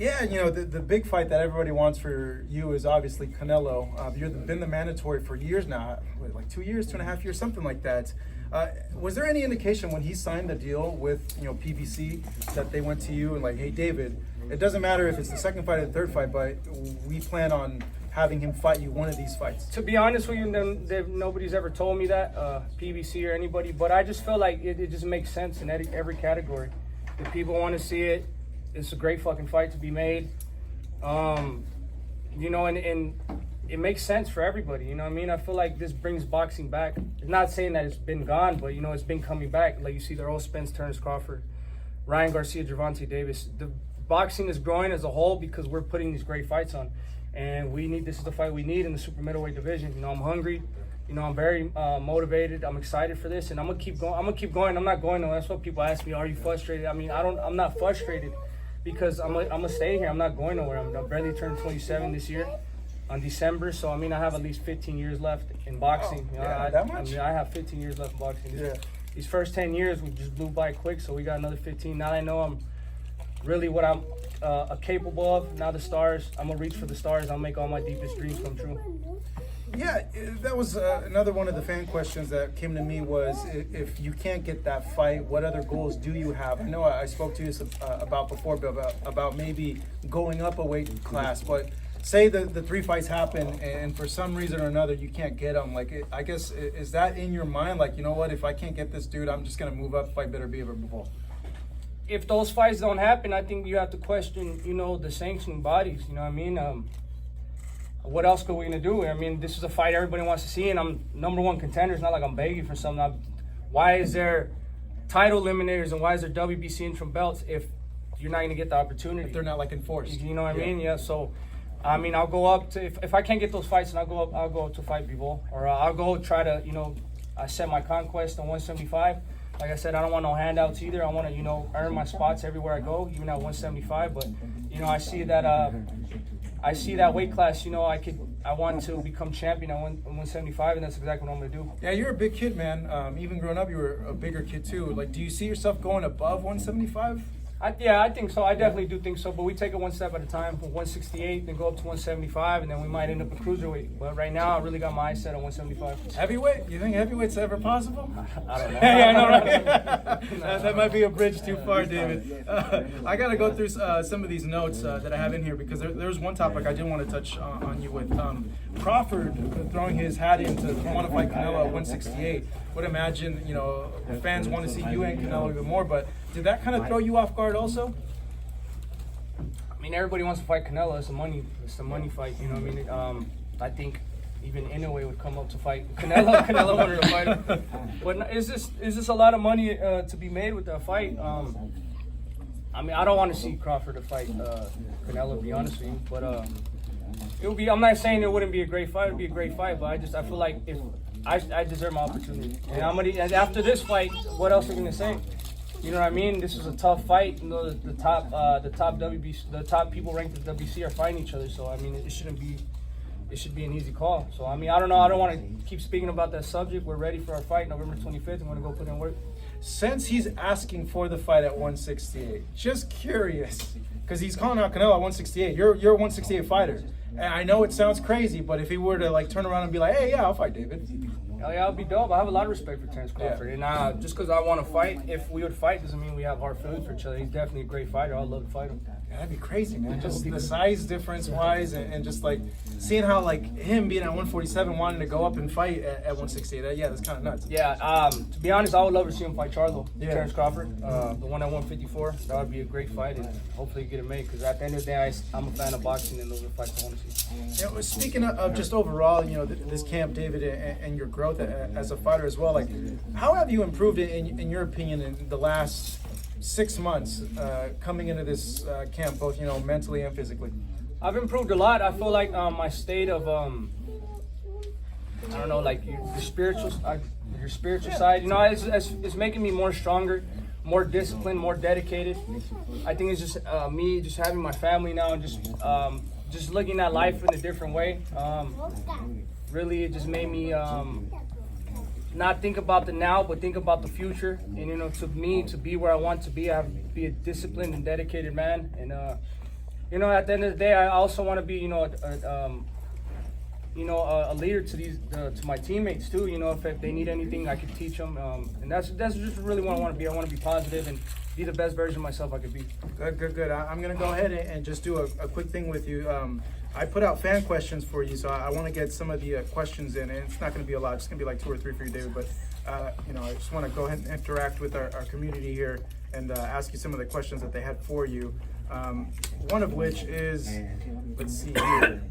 Yeah, the big fight that everybody wants for you is obviously Canelo. You've been the mandatory for years now, like 2 years, 2.5 years, something like that. Was there any indication when he signed the deal with PBC that they went to you and like, hey, David, it doesn't matter if it's the second fight or the third fight, but we plan on having him fight you one of these fights? To be honest with you, nobody's ever told me that, PBC or anybody, but I just feel like it just makes sense in every category. If people want to see it, it's a great fucking fight to be made. And it makes sense for everybody, you know what I mean? I feel like this brings boxing back. It's not saying that it's been gone, but it's been coming back. Like you see the Earl Spence, Terence Crawford, Ryan Garcia, Gervonta Davis. The boxing is growing as a whole because we're putting these great fights on. And this is the fight we need in the super middleweight division. I'm hungry. I'm very motivated. I'm excited for this, and I'm gonna keep going. I'm not going nowhere. That's what people ask me. Are you frustrated? I mean, I'm not frustrated because I'm gonna stay here. I'm not going nowhere. I'm barely turned 27 this year, on December. So I have at least 15 years left in boxing. That much? I have 15 years left in boxing. Yeah. These first 10 years we just blew by quick. So we got another 15. Now that I know I'm really what I'm capable of. Now I'm gonna reach for the stars. I'll make all my deepest dreams come true. Yeah, that was another one of the fan questions that came to me was if you can't get that fight, what other goals do you have? I know I spoke to you about before about maybe going up a weight class, but say the 3 fights happen and for some reason or another you can't get them. Like, I guess, is that in your mind? Like, you know what, if I can't get this dude, I'm just going to move up, fight better, be ever before. If those fights don't happen, I think you have to question, the sanctioning bodies. You know what I mean? What else are we gonna do? I mean, this is a fight everybody wants to see, and I'm #1 contender. It's not like I'm begging for something. Why is there title eliminators and why is there WBC interim belts if you're not gonna get the opportunity? If they're not like enforced. You know what I mean? Yeah. So, I'll go up to if I can't get those fights, and I'll go up to fight Bivol, or I'll go try to I set my conquest on 175. Like I said, I don't want no handouts either. I want to earn my spots everywhere I go, even at 175. But I see that weight class, I want to become champion at 175, and that's exactly what I'm going to do. Yeah, you're a big kid, man. Even growing up, you were a bigger kid, too. Like, do you see yourself going above 175? I think so. I definitely do think so. But we take it one step at a time. From 168, then go up to 175, and then we might end up in cruiserweight. But right now, I really got my eyes set on 175. Heavyweight? You think heavyweight's ever possible? I don't know. Yeah, I know, right? That might be a bridge too far, David. I got to go through some of these notes that I have in here because there's one topic I did want to touch on you with. Crawford throwing his hat in to want to fight Canelo at 168. Would imagine, fans want to see you and Canelo even more, but did that kind of throw you off guard also? Everybody wants to fight Canelo. It's a money fight, you know what I mean? I think even Inoue would come up to fight Canelo. Canelo wanted to fight him. But is this a lot of money to be made with that fight? I don't want to see Crawford to fight Canelo, to be honest with you, but it would be. I'm not saying it wouldn't be a great fight. It'd be a great fight, but I feel like if I deserve my opportunity, and after this fight, what else are we gonna say? You know what I mean? This is a tough fight. The top WBC, the top people ranked at WBC are fighting each other. So it shouldn't be. It should be an easy call. So I don't know. I don't want to keep speaking about that subject. We're ready for our fight November 25th. I'm gonna go put in work. Since he's asking for the fight at 168, just curious, because he's calling out Canelo at 168. You're a 168 fighter. And I know it sounds crazy, but if he were to turn around and be like, hey, yeah, I'll fight David. Oh, yeah, it'll be dope. I have a lot of respect for Terence Crawford. Yeah. And just because I want to fight, if we would fight, doesn't mean we have hard feelings for each other. He's definitely a great fighter. I'd love to fight him. Yeah, that'd be crazy, man. Just the size difference-wise and just, seeing how, him being at 147 wanting to go up and fight at 168. Yeah, that's kind of nuts. Yeah, to be honest, I would love to see him fight Charlo, Terence Crawford, the one at 154. That would be a great fight, and hopefully get it made, because at the end of the day, I'm a fan of boxing, and those are the fights I want to see. Speaking of just overall, this camp, David, and your growth as a fighter as well, how have you improved in your opinion in the last 6 months coming into this camp, both mentally and physically? I've improved a lot. I feel like my state of I don't know, your spiritual side. It's making me more stronger, more disciplined, more dedicated. I think it's just me just having my family now and just looking at life in a different way. Really, it just made me not think about the now, but think about the future. And to me, to be where I want to be, I have to be a disciplined and dedicated man. And you know, at the end of the day, I also want to be, a leader to to my teammates too. You know, if they need anything, I can teach them. And that's just really what I want to be. I want to be positive and be the best version of myself I could be. Good. I'm gonna go ahead and just do a quick thing with you. I put out fan questions for you, so I want to get some of the questions in, and it's not going to be a lot. It's going to be like 2 or 3 for you, David. But I just want to go ahead and interact with our community here and ask you some of the questions that they had for you. One of which is, let's see here.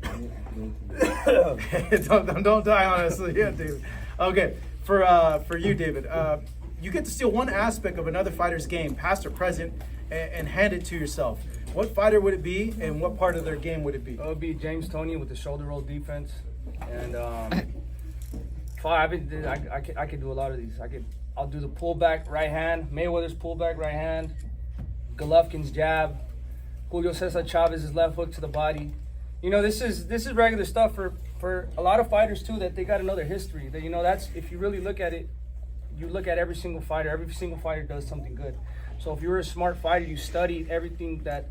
don't die, honestly, yeah, David. Okay, for you, David, you get to steal one aspect of another fighter's game, past or present, and hand it to yourself. What fighter would it be, and what part of their game would it be? It would be James Toney with the shoulder roll defense, and I could do a lot of these. I'll do the pullback right hand, Mayweather's pullback right hand, Golovkin's jab, Julio Cesar Chavez's left hook to the body. You know, this is regular stuff for a lot of fighters too, that they got another history. That, you know, that's, if you really look at it, you look at every single fighter does something good. So if you're a smart fighter, you study everything that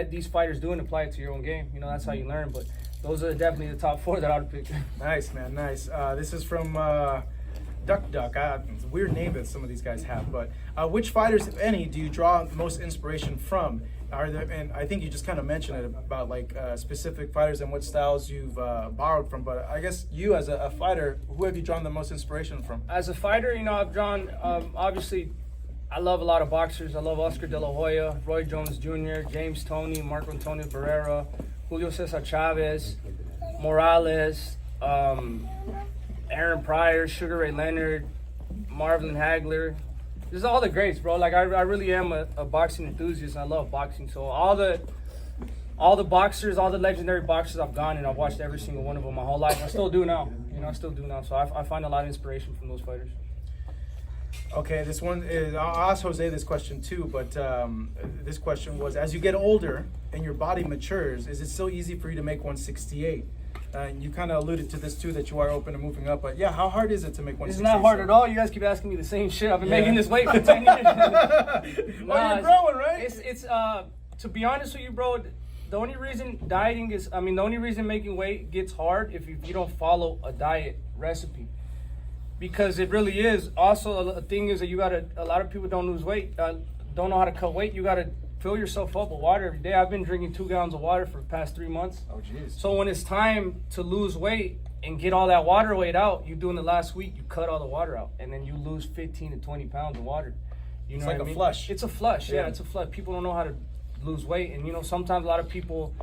these fighters do and apply it to your own game. You know, that's how you learn. But those are definitely the top 4 that I would pick. Nice, man, nice. This is from Duck. It's a weird name that some of these guys have. But which fighters, if any, do you draw the most inspiration from? Are there, and I think you just kind of mentioned it about like specific fighters and what styles you've borrowed from. But I guess you, as a fighter, who have you drawn the most inspiration from? As a fighter, you know, I've drawn, obviously, I love a lot of boxers. I love Oscar De La Hoya, Roy Jones Jr., James Toney, Marco Antonio Barrera, Julio Cesar Chavez, Morales, Aaron Pryor, Sugar Ray Leonard, Marvin Hagler. This is all the greats, bro. Like, I really am a boxing enthusiast. I love boxing. So all the boxers, all the legendary boxers I've gone and I've watched every single one of them my whole life. I still do now. You know, I still do now. So I find a lot of inspiration from those fighters. Okay, this one is, I'll ask Jose this question too, but this question was, as you get older and your body matures, is it still easy for you to make 168? You kind of alluded to this too, that you are open to moving up, but yeah, how hard is it to make 168? It's not hard at all. You guys keep asking me the same shit. I've been making this weight for 10 years. Well, you're growing, right? It's to be honest with you, bro, the only reason dieting is, the only reason making weight gets hard if you don't follow a diet recipe. Because it really is. Also, a thing is that a lot of people don't lose weight, don't know how to cut weight. You gotta fill yourself up with water every day. I've been drinking 2 gallons of water for the past 3 months. Oh, jeez. So when it's time to lose weight and get all that water weight out, you do in the last week, you cut all the water out, and then you lose 15 to 20 pounds of water. You know, it's like what I mean? Flush. It's a flush, yeah, it's a flush. People don't know how to lose weight, and you know, sometimes a lot of people,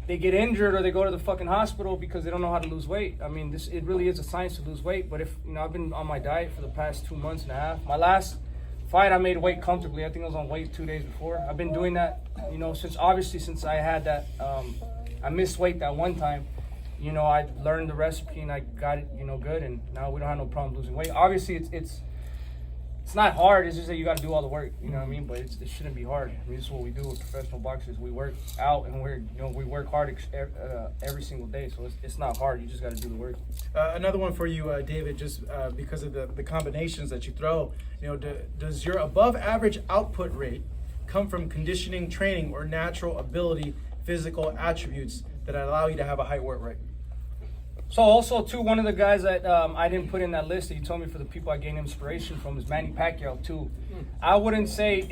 they get injured or they go to the fucking hospital because they don't know how to lose weight. I mean, it really is a science to lose weight. But if, you know, I've been on my diet for the past 2 months and a half. My last fight, I made weight comfortably. I think I was on weight 2 days before. I've been doing that, you know, since I had that, I missed weight that one time. You know, I learned the recipe and I got it, you know, good. And now we don't have no problem losing weight. Obviously, it's not hard. It's just that you got to do all the work. You know what I mean? But it shouldn't be hard. I mean, this is what we do with professional boxers. We work out and we work hard every single day. So it's not hard. You just got to do the work. Another one for you, David. Just because of the combinations that you throw, you know, does your above average output rate come from conditioning, training, or natural ability, physical attributes that allow you to have a high work rate? So also too, one of the guys that I didn't put in that list that you told me for the people I gained inspiration from is Manny Pacquiao too. I wouldn't say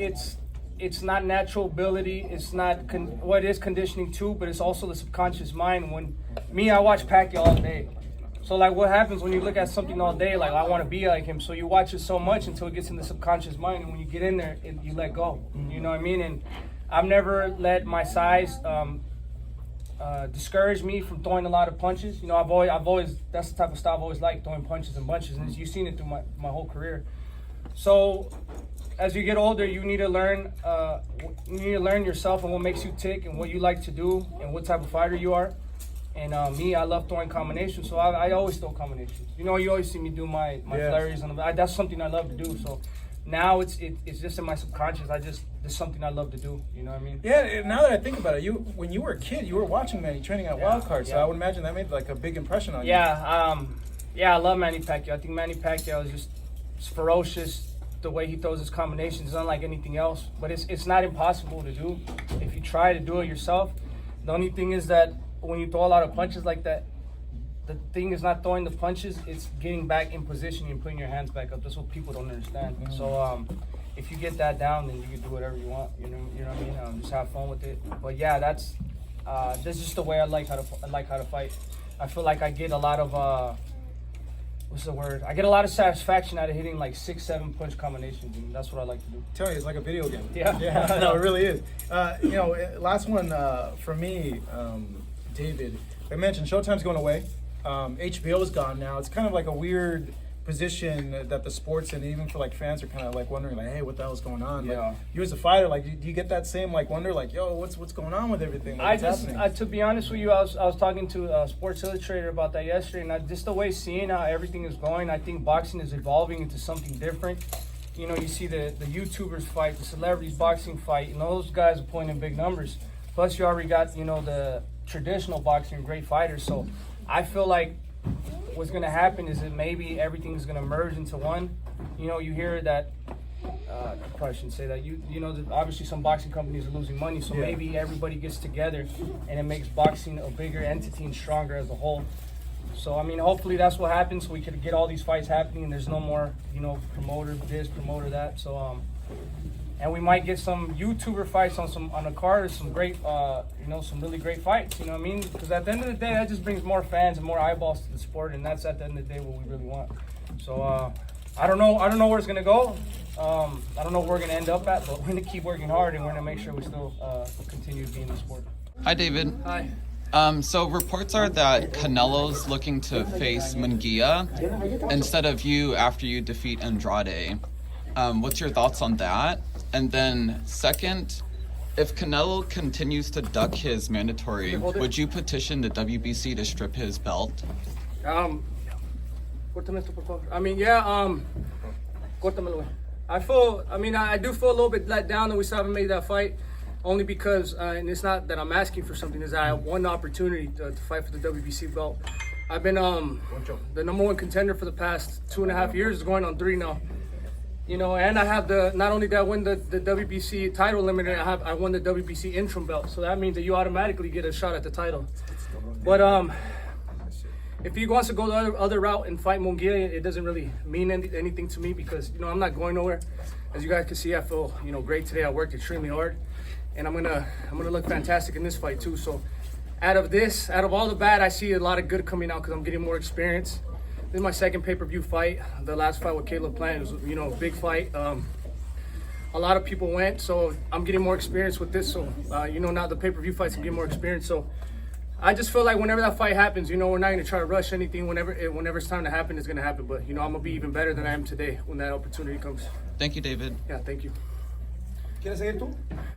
it's not natural ability. It's not it is conditioning too, but it's also the subconscious mind. I watch Pacquiao all day. So like, what happens when you look at something all day? Like, I want to be like him. So you watch it so much until it gets in the subconscious mind, and when you get in there, you let go. You know what I mean? And I've never let my size discourage me from throwing a lot of punches. You know, I've always that's the type of style I've always liked, throwing punches and bunches, and you've seen it through my whole career. So as you get older, you need to learn yourself and what makes you tick and what you like to do and what type of fighter you are. And I love throwing combinations, so I always throw combinations. You know, you always see me do my flurries, and that's something I love to do. So now it's just in my subconscious. It's something I love to do. You know what I mean? Yeah. Now that I think about it, when you were a kid, you were watching Manny training at Wildcard, so I would imagine that made like a big impression on you. Yeah. I love Manny Pacquiao. I think Manny Pacquiao is just ferocious, the way he throws his combinations is unlike anything else. But it's not impossible to do if you try to do it yourself. The only thing is that when you throw a lot of punches like that, the thing is not throwing the punches, it's getting back in position and putting your hands back up. That's what people don't understand. So if you get that down, then you can do whatever you want. You know what I mean? Just have fun with it. But yeah, that's just the way I like how to fight. I feel like I get a lot of I get a lot of satisfaction out of hitting like 6-7 punch combinations, and that's what I like to do. Tell you, it's like a video game. Yeah. Yeah, no, it really is. Last one for me, David. I mentioned Showtime's going away. HBO's gone now. It's kind of like a weird position that the sports and even for like fans are kind of like wondering like, hey, what the hell's going on? Yeah. Like, you as a fighter, like, do you get that same like wonder like, yo, what's going on with everything? Like, to be honest with you, I was talking to Sports Illustrated about that yesterday, and just the way seeing how everything is going, I think boxing is evolving into something different. You know, you see the YouTubers fight, the celebrities boxing fight, and those guys are pulling in big numbers. Plus, you already got, the traditional boxing, great fighters. So I feel like what's going to happen is that maybe everything is going to merge into one. You hear that, I probably shouldn't say that, obviously some boxing companies are losing money, so maybe everybody gets together and it makes boxing a bigger entity and stronger as a whole. So, I mean, hopefully that's what happens, so we could get all these fights happening and there's no more, promoter this, promoter that. So, and we might get some YouTuber fights on a card, some great, some really great fights. You know what I mean? Because at the end of the day, that just brings more fans and more eyeballs to the sport, and that's at the end of the day what we really want. So I don't know where it's gonna go. I don't know where we're gonna end up at, but we're gonna keep working hard, and we're gonna make sure we still continue to be in the sport. Hi, David. Hi. So reports are that Canelo's looking to face Munguia instead of you after you defeat Andrade. What's your thoughts on that? And then second, if Canelo continues to duck his mandatory, would you petition the WBC to strip his belt? I do feel a little bit let down that we still haven't made that fight, only because, and it's not that I'm asking for something, is that I won the opportunity to fight for the WBC belt. I've been the number one contender for the past 2.5 years, going on 3 now. And I have not only did I win the WBC title eliminator, I won the WBC interim belt. So that means that you automatically get a shot at the title. But if he wants to go the other route and fight Munguia, it doesn't really mean anything to me because, I'm not going nowhere. As you guys can see, I feel, great today. I worked extremely hard. And I'm gonna look fantastic in this fight too. So out of all the bad, I see a lot of good coming out because I'm getting more experience. This is my second pay-per-view fight. The last fight with Caleb Plant was, a big fight. A lot of people went, so I'm getting more experience with this. So, now the pay-per-view fights, I'm getting more experience. So I just feel like whenever that fight happens, we're not going to try to rush anything. Whenever it's time to happen, it's going to happen. But, I'm going to be even better than I am today when that opportunity comes. Thank you, David. Yeah, thank you. ¿Quieres seguir tú?